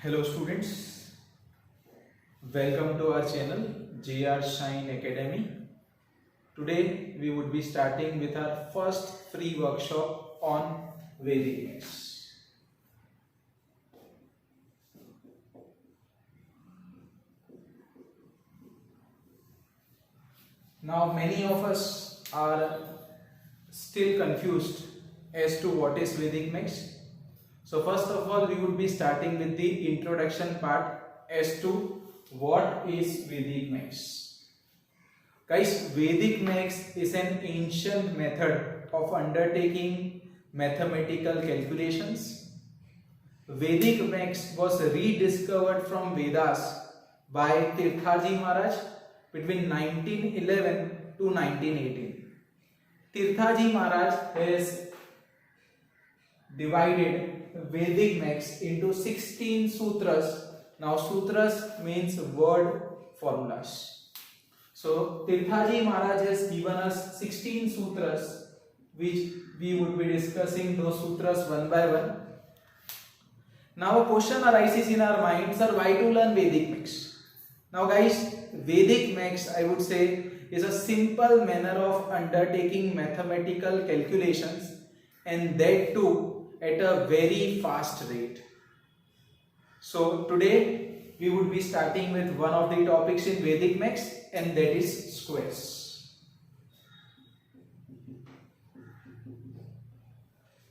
Hello students, welcome to our channel JR Shine Academy. Today we would be starting with our first free workshop on Vedic Maths. Now many of us are still confused as to what is Vedic Maths. So first of all, we would be starting with the introduction part as to what is Vedic Maths. Guys, Vedic Maths is an ancient method of undertaking mathematical calculations. Vedic Maths was rediscovered from Vedas by Tirthaji Maharaj between 1911 to 1918. Tirthaji Maharaj has divided Vedic Maths into 16 sutras. Now sutras means word formulas. So Tirthaji Maharaj has given us 16 sutras, which we would be discussing those sutras one by one. Now a question arises in our mind, sir, why to learn Vedic Maths? Now guys, Vedic Maths, I would say, is a simple manner of undertaking mathematical calculations, and that too at a very fast rate. So today we would be starting with one of the topics in Vedic Maths, and that is squares.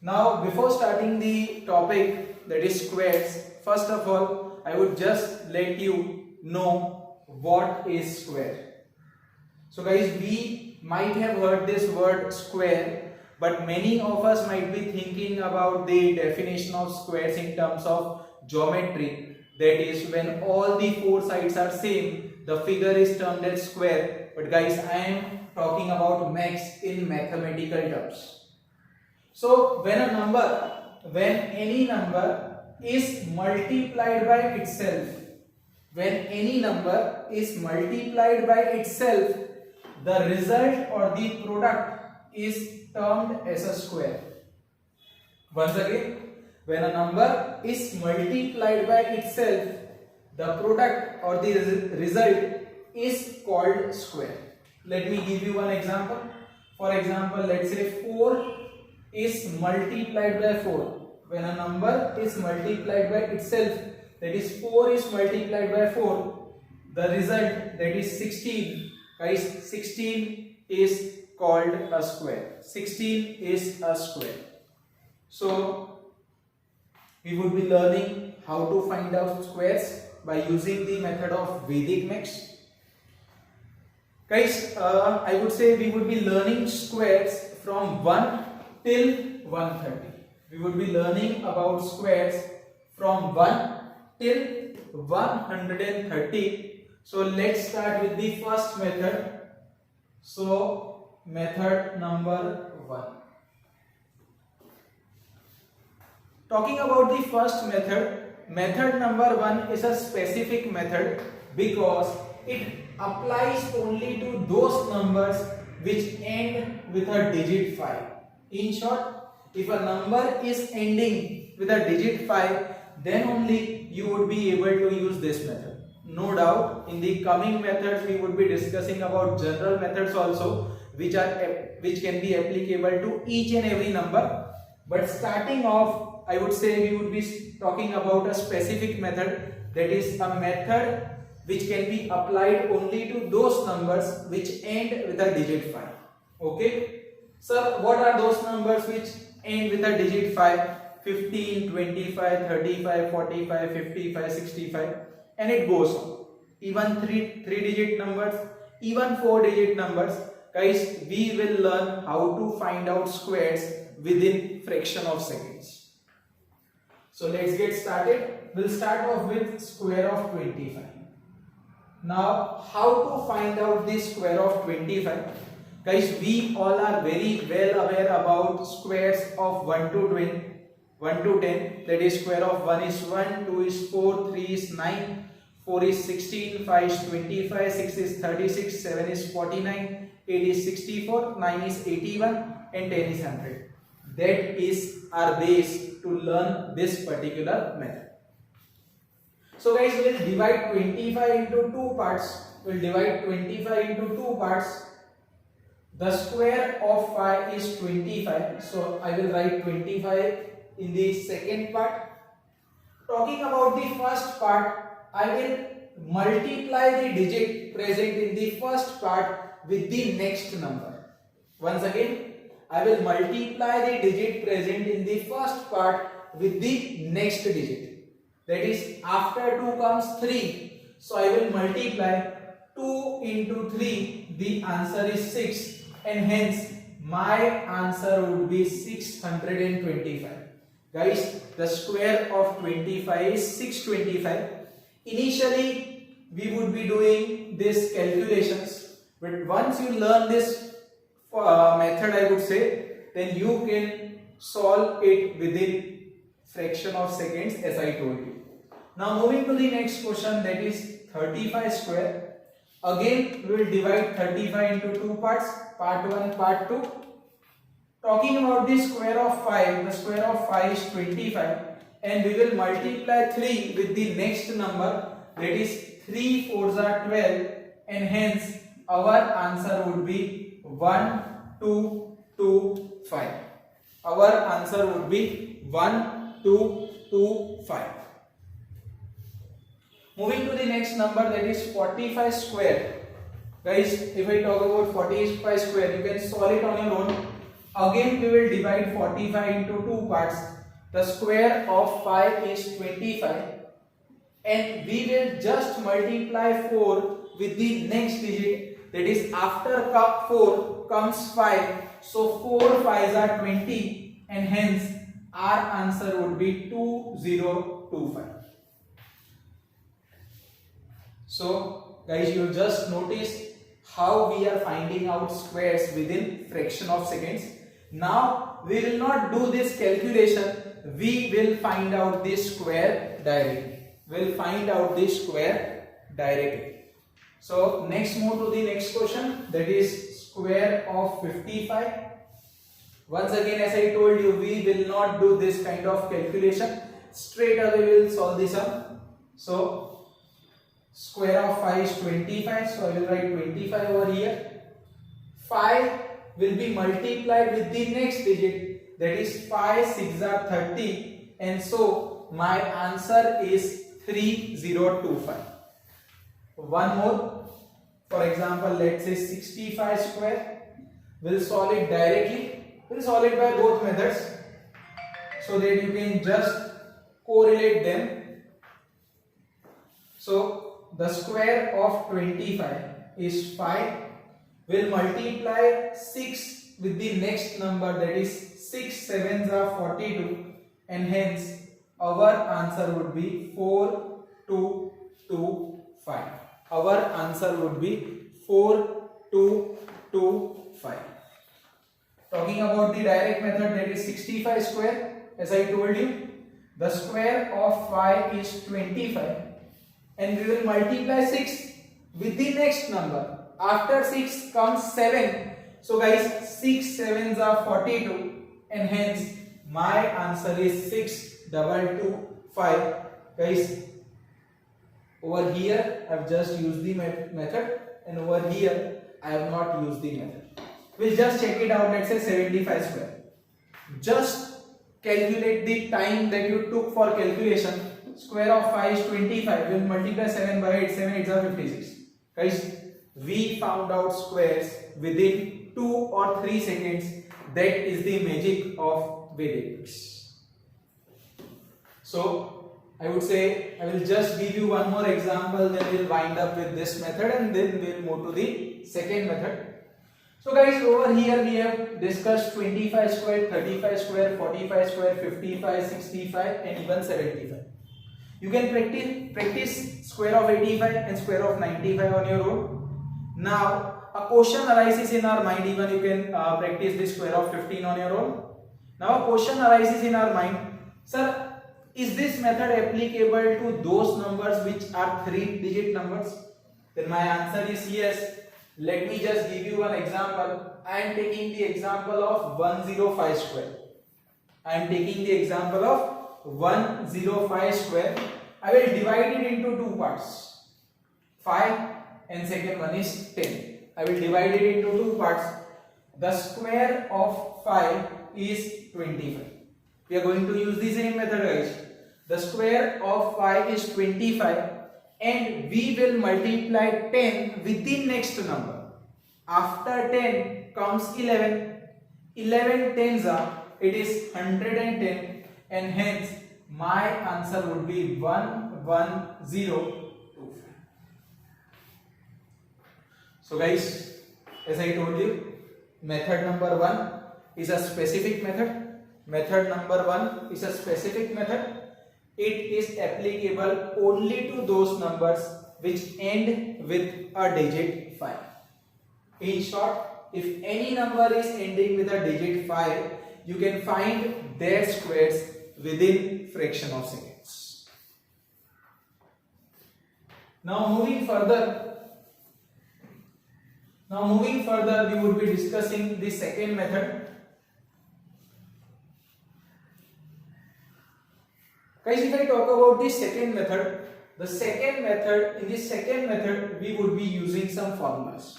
Now before starting the topic, that is squares, first of all I would just let you know what is square. So guys, we might have heard this word square, but many of us might be thinking about the definition of squares in terms of geometry. That is, when all the four sides are same, the figure is termed as square. But guys, I am talking about maths in mathematical terms. So when any number is multiplied by itself, the result or the product is termed as a square. Once again, when a number is multiplied by itself, the product or the result is called square. Let me give you one example. For example, let's say 4 is multiplied by 4. When a number is multiplied by itself, that is 4 is multiplied by 4, the result, that is 16. Guys, 16 is called a square. 16 is a square. So we would be learning how to find out squares by using the method of Vedic Maths. Guys, I would say we would be learning squares from 1 till 130. We would be learning about squares from 1 till 130. So let's start with the first method. So method number 1. Talking about the first method number 1 is a specific method because it applies only to those numbers which end with a digit 5. In short, if a number is ending with a digit 5, then only you would be able to use this method. No doubt, in the coming methods we would be discussing about general methods also, which can be applicable to each and every number. But starting off, I would say we would be talking about a specific method, that is a method which can be applied only to those numbers which end with a digit 5. Okay? Sir, what are those numbers which end with a digit 5? 15, 25, 35, 45, 55, 65, and it goes on. Even 3-digit numbers, even 4-digit numbers. Guys, we will learn how to find out squares within fraction of seconds. So let's get started. We'll start off with square of 25. Now, how to find out the square of 25? Guys, we all are very well aware about squares of 1 to 10. That is, square of 1 is 1, 2 is 4, 3 is 9, 4 is 16, 5 is 25, 6 is 36, 7 is 49, 8 is 64, 9 is 81, and 10 is 100. That is our base to learn this particular method. So guys, we will divide 25 into two parts. We will divide 25 into two parts. The square of 5 is 25. So I will write 25 in the second part. Talking about the first part, I will multiply the digit present in the first part with the next number. Once again, I will multiply the digit present in the first part with the next digit. That is, after 2 comes 3. So I will multiply 2 into 3. The answer is 6. And hence, my answer would be 625. Guys, the square of 25 is 625. Initially, we would be doing these calculations. But once you learn this method, I would say, then you can solve it within fraction of seconds, as I told you. Now moving to the next question, that is 35 square. Again, we will divide 35 into two parts, part 1, part 2. Talking about the square of 5, the square of 5 is 25, and we will multiply 3 with the next number, that is 3 4s are 12, and hence our answer would be 1225. Our answer would be 1225. Moving to the next number, that is 45 square. Guys, if I talk about 45 square, you can solve it on your own. Again, we will divide 45 into two parts. The square of 5 is 25, and we will just multiply 4 with the next digit. That is, after 4 comes 5. So 4 5s are 20, and hence our answer would be 2025. So guys, you just notice how we are finding out squares within fraction of seconds. Now we will not do this calculation, we will find out this square directly. We will find out this square directly. So next, move to the next question, that is square of 55. Once again, as I told you, we will not do this kind of calculation. Straight away we will solve this sum. So square of 5 is 25, so I will write 25 over here. 5 will be multiplied with the next digit, that is 5 6 are 30, and so my answer is 3025. One more, for example, let's say 65 square. We'll solve it directly. We'll solve it by both methods so that you can just correlate them. So the square of 25 is 5. We'll multiply 6 with the next number, that is 6 7s are 42, and hence our answer would be 4225. Our answer would be 4225. Talking about the direct method, that is 65 square. As I told you, the square of 5 is 25, and we will multiply 6 with the next number. After 6 comes 7. So guys, 6 7s are 42, and hence my answer is 6225. Guys, over here I have just used the method, and over here I have not used the method. We'll just check it out. Let's say 75 square. Just calculate the time that you took for calculation. Square of 5 is 25. We'll multiply 7 by 8. 7 8s are 56. Guys, we found out squares within 2 or 3 seconds. That is the magic of Vedics. So I would say I will just give you one more example, then we'll wind up with this method, and then we'll move to the second method. So guys, over here we have discussed 25 square, 35 square, 45 square, 55, 65, and even 75. You can practice square of 85 and square of 95 on your own. Now a question arises in our mind. Even you can practice the square of 15 on your own. Now a question arises in our mind, sir, is this method applicable to those numbers which are 3-digit numbers? Then my answer is yes. Let me just give you one example. I am taking the example of 105 square. I am taking the example of 105 square. I will divide it into two parts, 5 and second one is 10. I will divide it into two parts. The square of 5 is 25. We are going to use the same method, guys. The square of 5 is 25 and we will multiply 10 with the next number. After 10 comes 11. 11 tens are, it is 110 and hence my answer would be 11025. So guys, as I told you, method number 1 is a specific method. Method number 1 is a specific method. It is applicable only to those numbers which end with a digit 5. In short, if any number is ending with a digit 5, you can find their squares within fraction of seconds. Now moving further, we would be discussing the second method. Guys, if I talk about the second method, in the second method we would be using some formulas.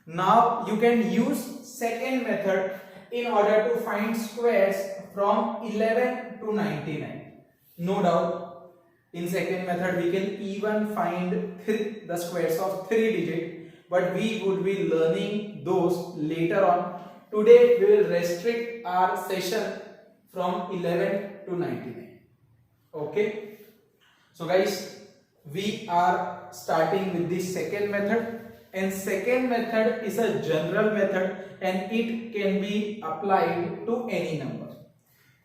Now you can use second method in order to find squares from 11 to 99. No doubt, in second method we can even find the squares of 3 digits, but we would be learning those later on. Today we will restrict our session from 11 to 99. Okay. So guys, we are starting with the second method. And second method is a general method and it can be applied to any number.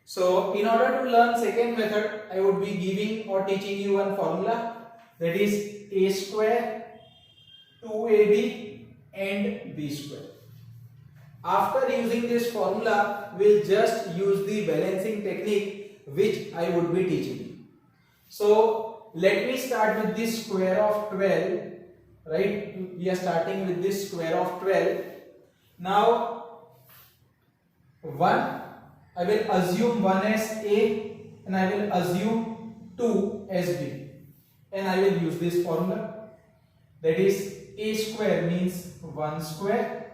So in order to learn second method, I would be giving or teaching you one formula, that is a square, 2ab and b square. After using this formula, we'll just use the balancing technique which I would be teaching you. So let me start with this square of 12. Right, we are starting with this square of 12. Now 1, I will assume 1 as a and I will assume 2 as b, and I will use this formula, that is a square means 1 square,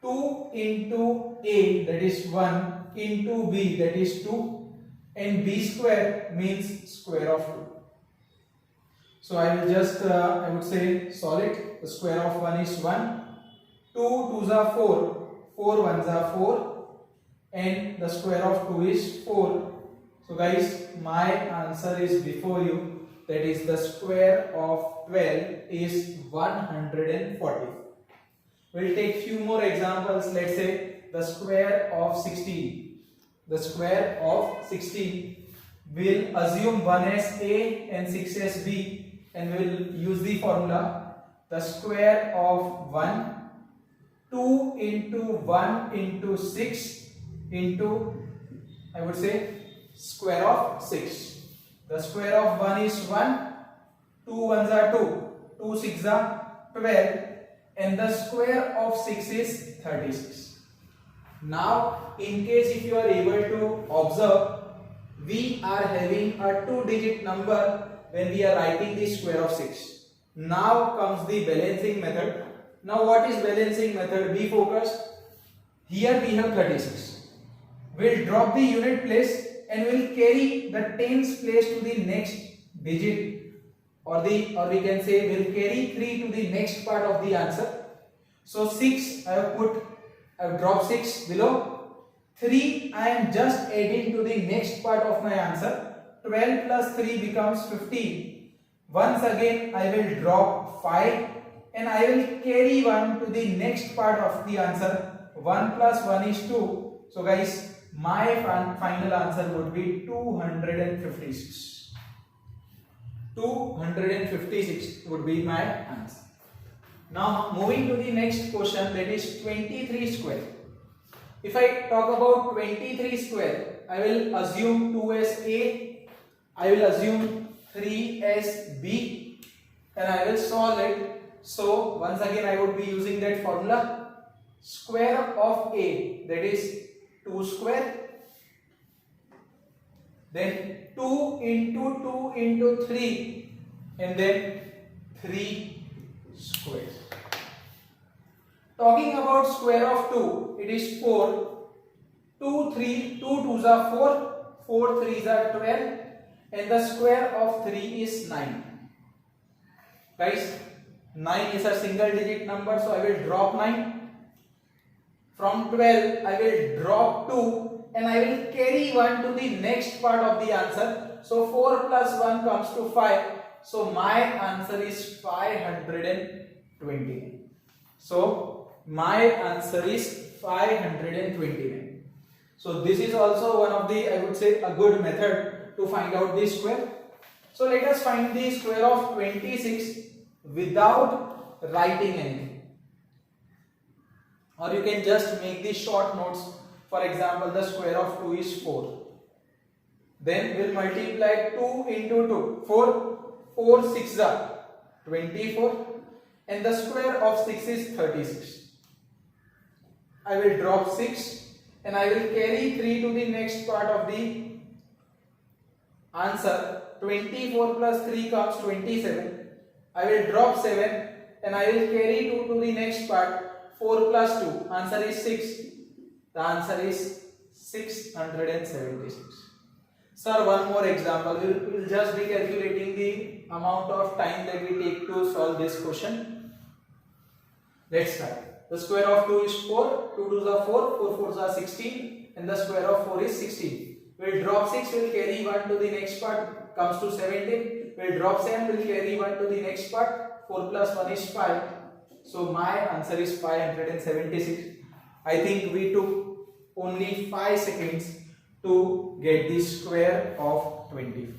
2 into a, that is 1, into b, that is 2, and b square means square of 2. So I will just, I would say, solve it. The square of 1 is 1, 2 2s are 4, 4 1s are 4, and the square of 2 is 4. So guys, my answer is before you, that is the square of 12 is 140. We'll take few more examples. Let's say the square of 16. The square of 16, we'll assume 1 as a and 6 as b. And we will use the formula, the square of 1, 2 into 1 into 6 into, I would say, square of 6. The square of 1 is 1, 2 1s are 2, 2 6s are 12, and the square of 6 is 36. Now, in case if you are able to observe, we are having a 2-digit number when we are writing the square of 6. Now comes the balancing method. Now what is balancing method? Be focused. Here we have 36. We'll drop the unit place and we'll carry the tens place to the next digit, or we can say we'll carry 3 to the next part of the answer. So 6 I have dropped 6 below. 3 I am just adding to the next part of my answer. 12 plus 3 becomes 15. Once again I will drop 5 and I will carry 1 to the next part of the answer. 1 plus 1 is 2. So guys, my final answer would be 256. 256 would be my answer. Now moving to the next question, that is 23 square. If I talk about 23 square, I will assume 2 as a, I will assume 3 as b, and I will solve it. So once again I would be using that formula, square of a, that is 2 square, then 2 into 2 into 3 and then 3 squares. Talking about square of 2, it is 4. 2 2s are 4, 4 3s are 12, and the square of 3 is 9. Guys, 9 is a single digit number, so I will drop 9. From 12, I will drop 2 and I will carry 1 to the next part of the answer. So 4 plus 1 comes to 5. So my answer is 520. So my answer is 529. So this is also one of the, I would say, a good method to find out the square. So let us find the square of 26 without writing anything. Or you can just make the short notes. For example, the square of 2 is 4. Then we'll multiply 2 into 2. 4 6 are 24. And the square of 6 is 36. I will drop 6. And I will carry 3 to the next part of the answer. 24 plus 3 comes 27. I will drop 7 and I will carry 2 to the next part. 4 plus 2. Answer is 6. The answer is 676. Sir, one more example. We will just be calculating the amount of time that we take to solve this question. Let's start. The square of 2 is 4, 2 2s are 4, 4 4s are 16, and the square of 4 is 16. We will drop 6, we will carry 1 to the next part, comes to 17. We will drop 7, we will carry 1 to the next part, 4 plus 1 is 5. So my answer is 576. I think we took only 5 seconds to get the square of 24.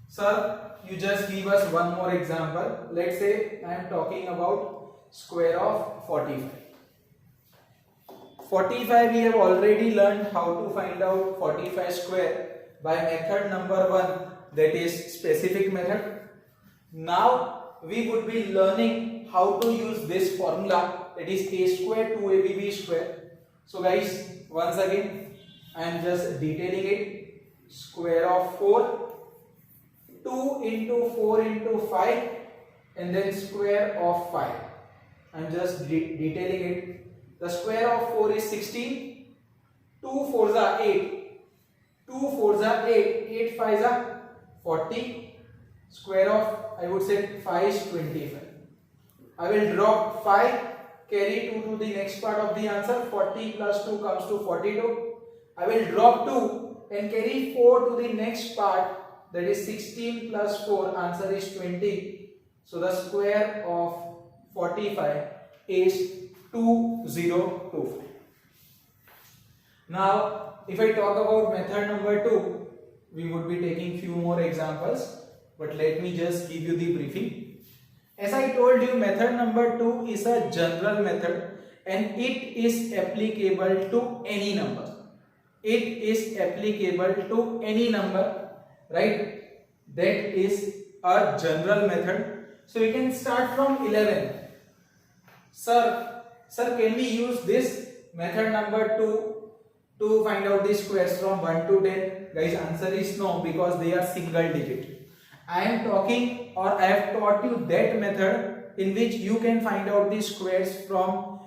Sir, you just give us one more example. Let's say I am talking about square of 45. 45 we have already learned how to find out 45 square by method number 1, that is specific method. Now we would be learning how to use this formula, that is a square 2ab square. So guys, once again I am just detailing it. Square of 4, 2 into 4 into 5, and then square of 5. I am just detailing it. The square of 4 is 16, 2 4s are 8, 2 4s are 8, 8 5s are 40, square of, I would say, 5 is 25. I will drop 5, carry 2 to the next part of the answer, 40 plus 2 comes to 42. I will drop 2 and carry 4 to the next part, that is 16 plus 4, answer is 20. So the square of 45 is 2025. Now if I talk about method number 2, we would be taking few more examples, but let me just give you the briefing. As I told you, method number 2 is a general method and it is applicable to any number. It is applicable to any number, right? That is a general method. So we can start from 11. Sir, can we use this method number 2 to find out the squares from 1 to 10? Guys, answer is no, because they are single digit. I am talking, or I have taught you that method in which you can find out the squares from,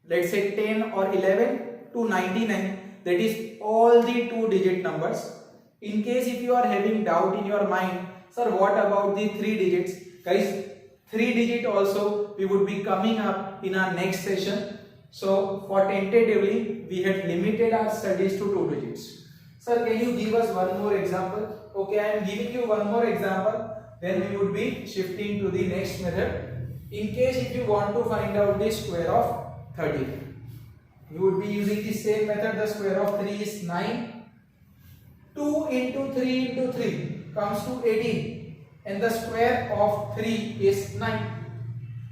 let's say, 10 or 11 to 99. That is all the 2-digit numbers. In case if you are having doubt in your mind, sir, what about the 3 digits? Guys, 3 digit also we would be coming up in our next session. So for tentatively we had limited our studies to 2 digits. Sir, can you give us one more example? Okay, I am giving you one more example. Then we would be shifting to the next method. In case if you want to find out the square of 30, we would be using the same method. The square of 3 is 9. 2 into 3 into 3 comes to 18, and the square of 3 is 9.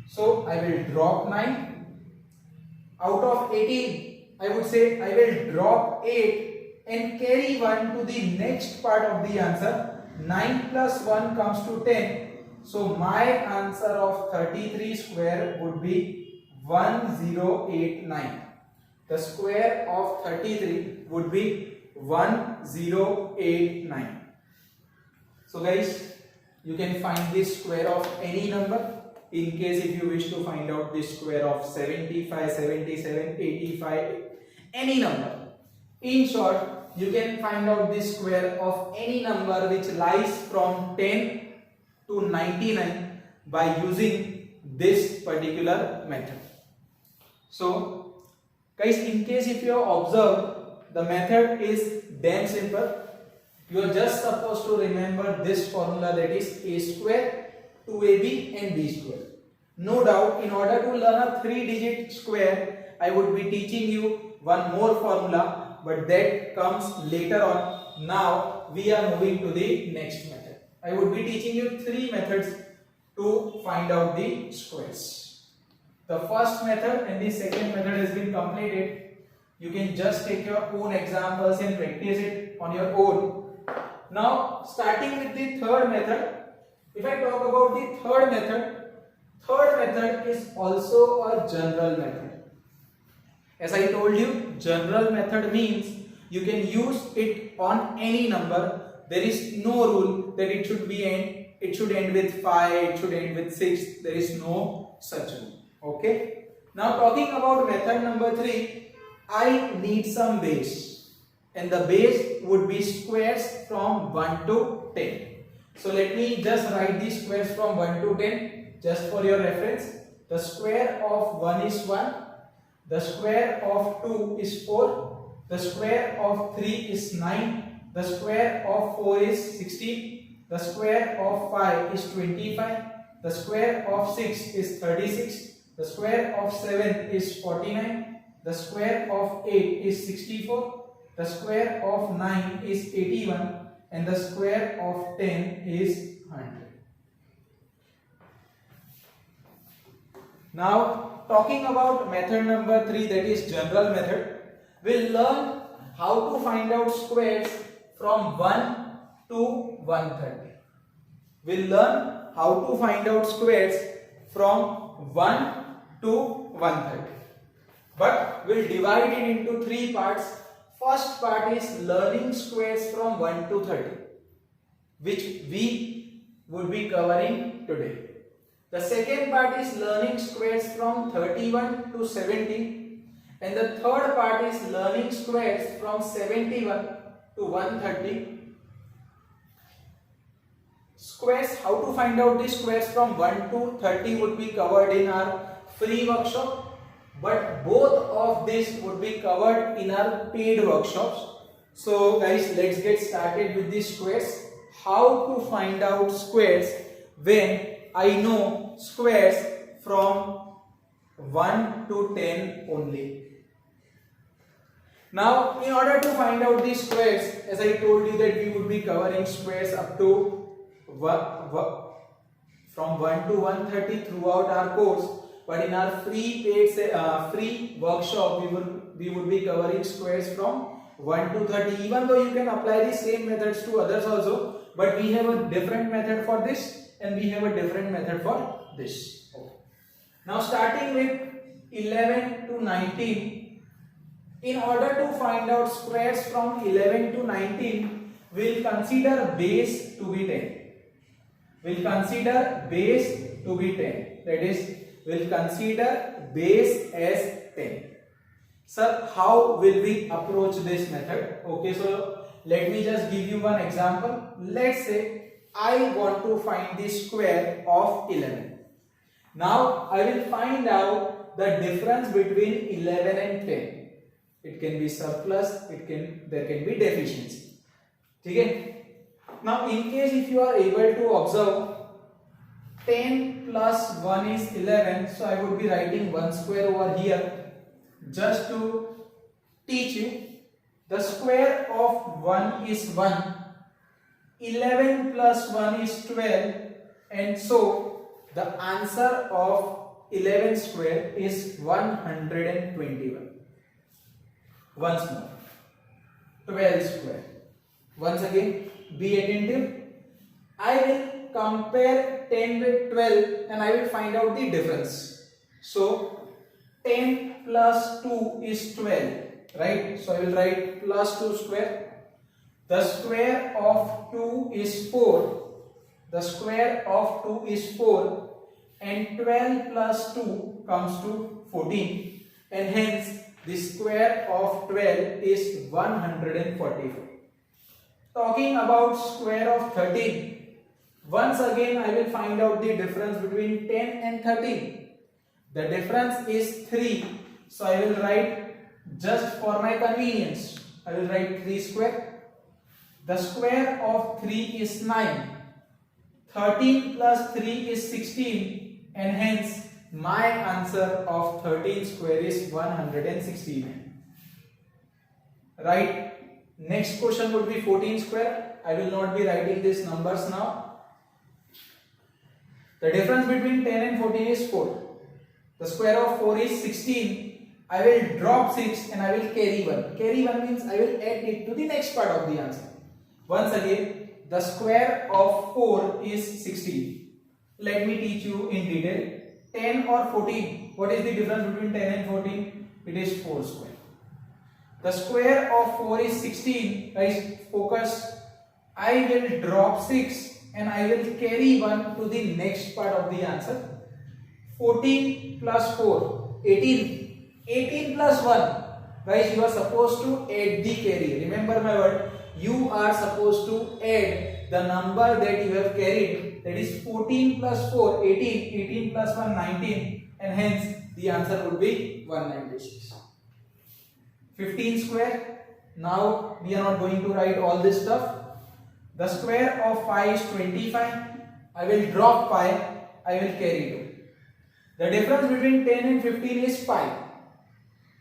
So I will drop 9. Out of 18, I would say I will drop 8 and carry 1 to the next part of the answer. 9 plus 1 comes to 10. So my answer of 33 square would be 1089. The square of 33 would be 1089. So guys, you can find the square of any number. In case if you wish to find out the square of 75, 77, 85, any number. In short, you can find out the square of any number which lies from 10 to 99 by using this particular method. So guys, in case if you have observed, the method is damn simple. You are just supposed to remember this formula, that is a square, 2ab and b square. No doubt, in order to learn a 3-digit square, I would be teaching you one more formula, but that comes later on. Now we are moving to the next method. I would be teaching you 3 methods to find out the squares. The first method and the second method has been completed. You can just take your own examples and practice it on your own. Now starting with the third method, if I talk about the third method is also a general method. As I told you, general method means you can use it on any number. There is no rule that it should end with 5, it should end with 6. There is no such rule. Okay. Now talking about method number 3, I need some base, and the base would be squares from 1 to 10. So let me just write these squares from 1 to 10 just for your reference. The square of 1 is 1, the square of 2 is 4, the square of 3 is 9, the square of 4 is 16, the square of 5 is 25, the square of 6 is 36, the square of 7 is 49, the square of 8 is 64, the square of 9 is 81, and the square of 10 is 100. Now talking about method number 3, that is general method, we'll learn how to find out squares from 1 to 130. We'll learn how to find out squares from 1 to 130. But we'll divide it into 3 parts. First part is learning squares from 1 to 30, which we would be covering today. The second part is learning squares from 31 to 70, and the third part is learning squares from 71 to 130. Squares, how to find out the squares from 1 to 30 would be covered in our free workshop, but both of these would be covered in our paid workshops. So guys, let's get started with the squares. How to find out squares when I know squares from 1 to 10 only. Now in order to find out these squares, as I told you that we would be covering squares up to from 1 to 130 throughout our course, but in our free workshop we would be covering squares from 1 to 30. Even though you can apply the same methods to others also, but we have a different method for this and we have a different method for this. Okay. Now starting with 11 to 19, in order to find out squares from 11 to 19, we'll consider base to be 10. We'll consider base to be 10. That is, we'll consider base as 10. Sir, how will we approach this method? Okay, so let me just give you one example. Let's say I want to find the square of 11. Now I will find out the difference between 11 and 10. It can be surplus, there can be deficiency. Okay? Now in case if you are able to observe, 10 plus 1 is 11, so I would be writing 1 square over here just to teach you. The square of 1 is 1, 11 plus 1 is 12, and so the answer of 11 square is 121. Once more, 12 square. Once again, be attentive. I will compare 10 with 12 and I will find out the difference. So 10 plus 2 is 12, right? So I will write plus 2 square. The square of 2 is 4. The square of 2 is 4 and 12 plus 2 comes to 14, and hence the square of 12 is 144. Talking about square of 13, once again I will find out the difference between 10 and 13. The difference is 3, so I will write, just for my convenience, I will write 3 square. The square of 3 is 9. 13 plus 3 is 16, and hence my answer of 13 square is 116. Right? Next question would be 14 square. I will not be writing these numbers now. The difference between 10 and 14 is 4. The square of 4 is 16. I will drop 6 and I will carry 1. Carry 1 means I will add it to the next part of the answer. Once again, the square of 4 is 16. Let me teach you in detail. 10 or 14. What is the difference between 10 and 14? It is 4 square. The square of 4 is 16. Guys, focus. I will drop 6 and I will carry 1 to the next part of the answer. 14 plus 4, 18. 18 plus 1. Guys, you are supposed to add the carry. Remember my word. You are supposed to add the number that you have carried. That is 14 plus 4, 18. 18 plus 1, 19. And hence the answer would be 196. 15 square. Now we are not going to write all this stuff. The square of 5 is 25. I will drop 5. I will carry 2. The difference between 10 and 15 is 5.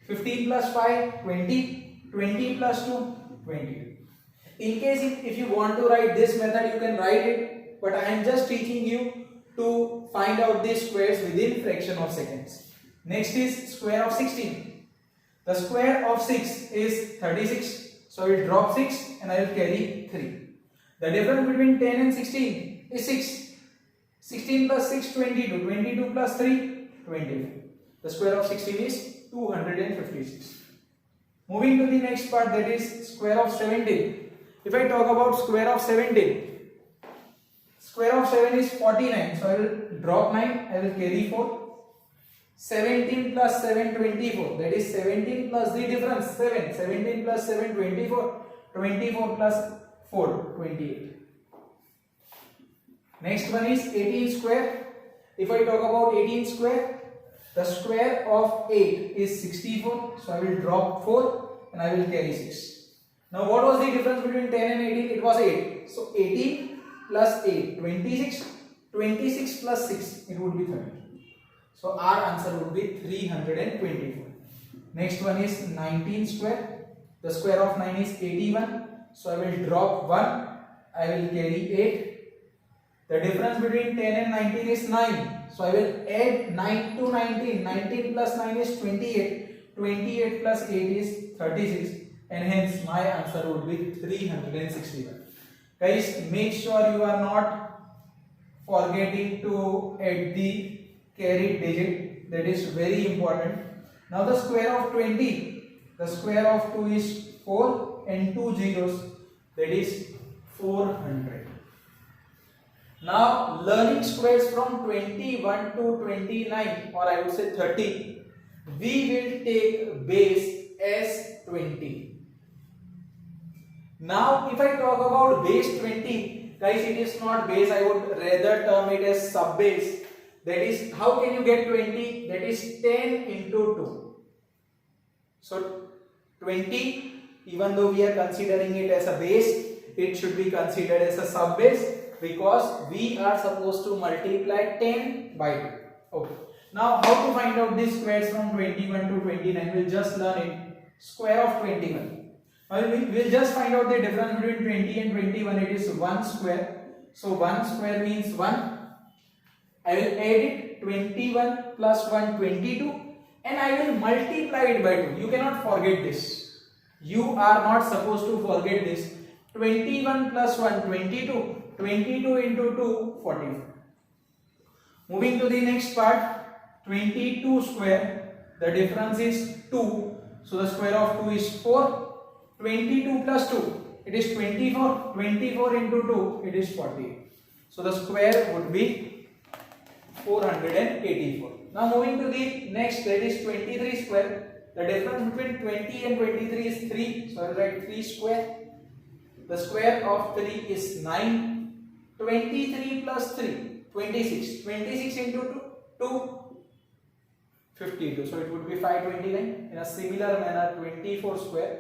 15 plus 5, 20. 20 plus 2, 22. In case if you want to write this method, you can write it. But I am just teaching you to find out these squares within fraction of seconds. Next is square of 16. The square of 6 is 36. So I will drop 6 and I will carry 3. The difference between 10 and 16 is 6. 16 plus 6, 22. 22 plus 3, 25. The square of 16 is 256. Moving to the next part, that is square of 17. If I talk about square of 17, square of 7 is 49. So I will drop 9, I will carry 4. 17 plus 7, 24. That is 17 plus the difference, 7. 17 plus 7, 24. 24 plus 4, 28. Next one is 18 square. If I talk about 18 square, the square of 8 is 64. So I will drop 4 and I will carry 6. Now what was the difference between 10 and 18? It was 8. So 18 plus 8, 26. 26 plus 6, it would be 30. So our answer would be 324. Next one is 19 square. The square of 9 is 81. So I will drop 1. I will carry 8. The difference between 10 and 19 is 9. So I will add 9 to 19. 19 plus 9 is 28. 28 plus 8 is 36. And hence my answer would be 361. Guys, make sure you are not forgetting to add the carried digit. That is very important. Now the square of 20. The square of 2 is 4 and 2 zeros. That is 400. Now learning squares from 21 to 29, or I would say 30, we will take base as 20. Now if I talk about base 20, guys, it is not base, I would rather term it as sub base. That is, how can you get 20? That is 10 into 2. So 20, even though we are considering it as a base, it should be considered as a sub base, because we are supposed to multiply 10 by 2. Okay. Now how to find out these squares from 21 to 29? We'll just learn it. Square of 21. We'll just find out the difference between 20 and 21. It is 1 square. So 1 square means 1. I will add it. 21 plus 1, 22. And I will multiply it by 2. You cannot forget this. You are not supposed to forget this. 21 plus 1, 22. 22 into 2, 44. Moving to the next part, 22 square, the difference is 2. So the square of 2 is 4. 22 plus 2, it is 24. 24 into 2, it is 40. So the square would be 484. Now moving to the next, that is 23 square. The difference between 20 and 23 is 3. So I will write 3 square. The square of 3 is 9. 23 plus 3, 26. 26 into 2, 52. So it would be 529. In a similar manner, 24 square.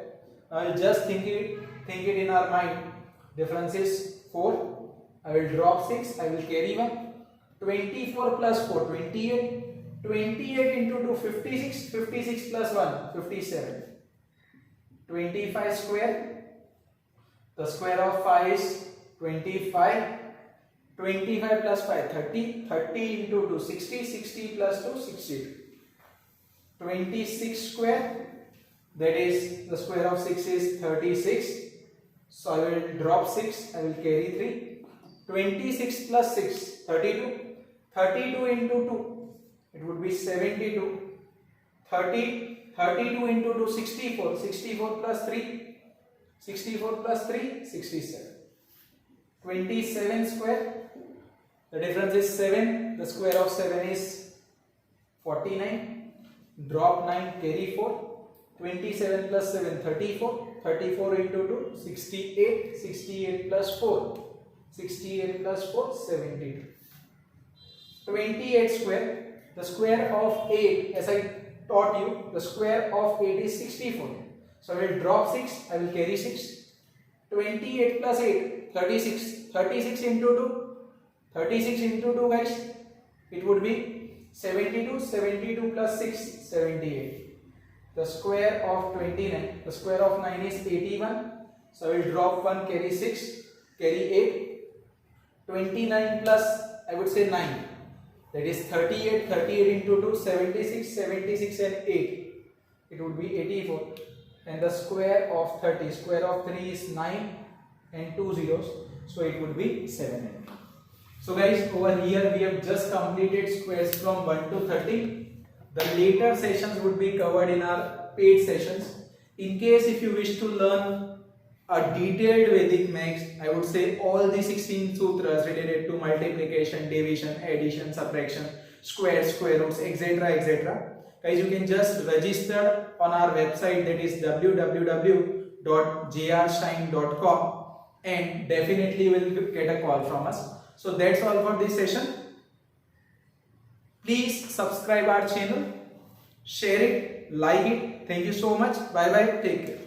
I will just think it in our mind. Difference is 4. I will drop 6. I will carry 1. 24 plus 4, 28. 28 into 2, 56. 56 plus 1, 57. 25 square. The square of 5 is 25. 25 plus 5, 30. 30 into 2, 60. 60 plus 2, 62. 26 square. That is, the square of 6 is 36. So I will drop 6. I will carry 3. 26 plus 6, 32. 32 into 2, it would be 72. 32 into 2, 64. 64 plus 3, 64 plus 3, 67. 27 square. The difference is 7. The square of 7 is 49. Drop 9, carry 4. 27 plus 7, 34. 34 into 2, 68. 68 plus 4, 68 plus 4, 72. 28 square. The square of 8, as I taught you, the square of 8 is 64. So I will drop 6. I will carry 6. 28 plus 8, 36. 36 into 2. 36 into 2, guys. It would be 72. 72 plus 6, 78. The square of 29. The square of 9 is 81. So I will drop 1, carry 6, carry 8. 29 plus, I would say 9. That is 38. 38 into 2, 76. 76 and 8. It would be 84. And the square of 30. Square of 3 is 9 and 2 zeros. So it would be 7. So guys, over here we have just completed squares from 1 to 30. The later sessions would be covered in our paid sessions. In case if you wish to learn a detailed Vedic maths, I would say all the 16 sutras related to multiplication, division, addition, subtraction, squares, square roots, etc., etc. Guys, you can just register on our website, that is www.jrstein.com, and definitely will get a call from us. So that's all for this session. Please subscribe our channel, share it, like it. Thank you so much. Bye bye. Take care.